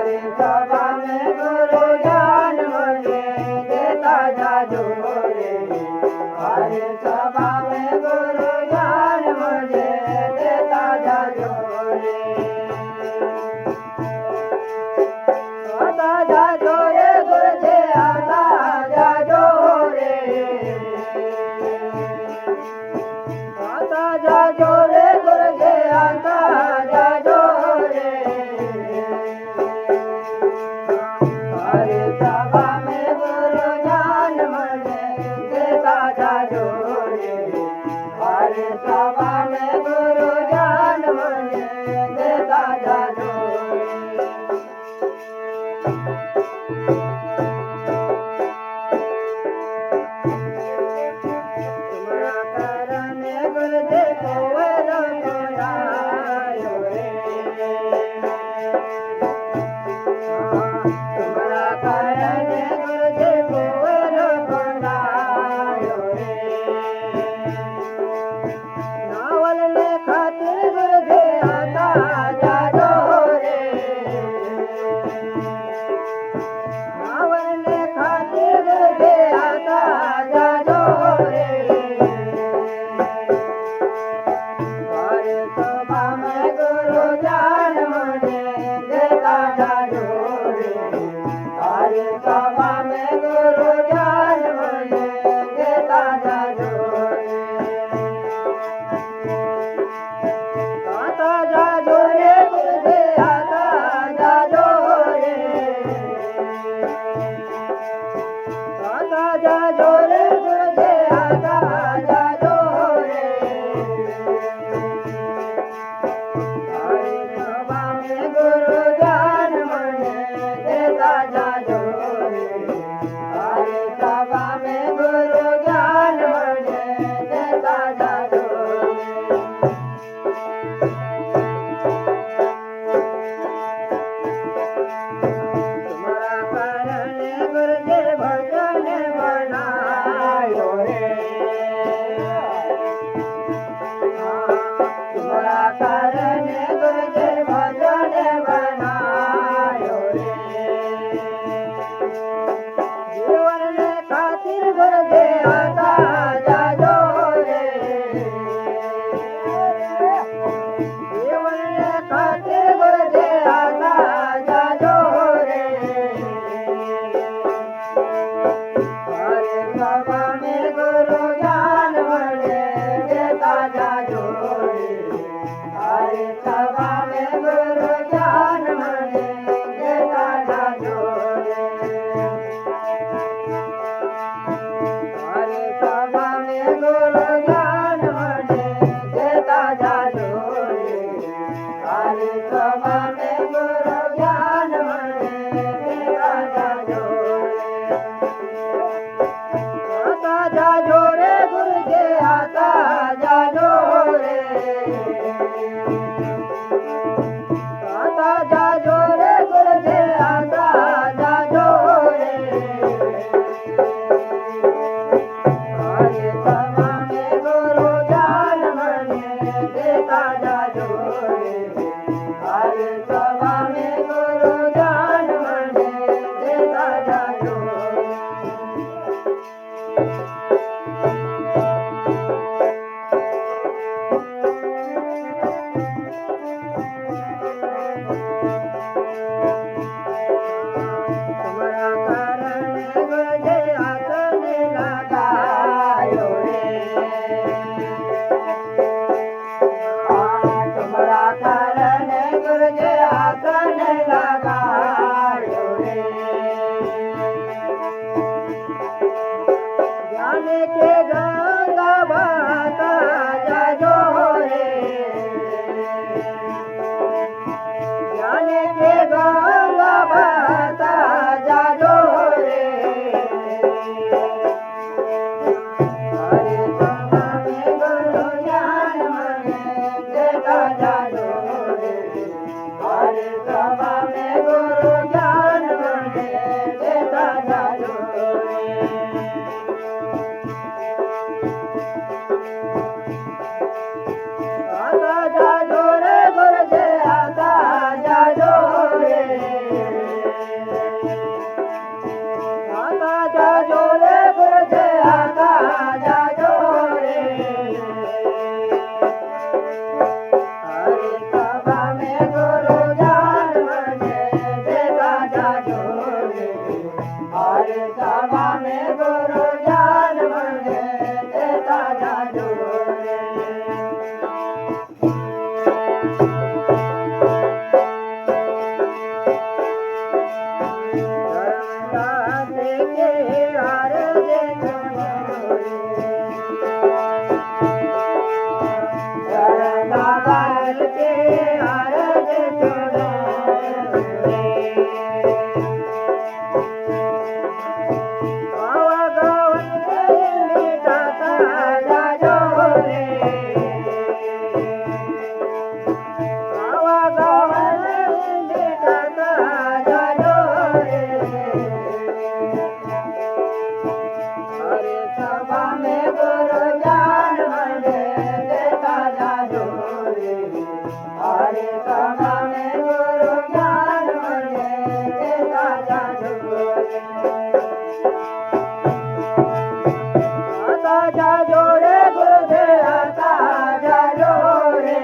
हमारी सभा में गुरु ज्ञान मुझे देता जाजो रे। हमारी सभा में गुरु ज्ञान मुझे देता जाजो रे। आता जाजो रे गुरु जी आता जाजो रे। आता जाजो रे गुरु जी आता जाजो रे। अरे सभा में गुरु ज्ञान मंगे देता जाजो रे धर्मदास के आरज सुनो रे धर्मदास के आरज सुनो रे गावन मिटाता जाजो रे गावन मिटाता जाजो रे अरे सभा में गुरु ज्ञान मंडे देता जाजो रे अरे सभा में गुरु ज्ञान मंडे देता जाजो रे आता जाजो रे गुरुदेव आता जाजो रे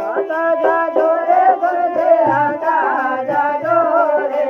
आता जाजो रे गुरुदेव आता जाजो रे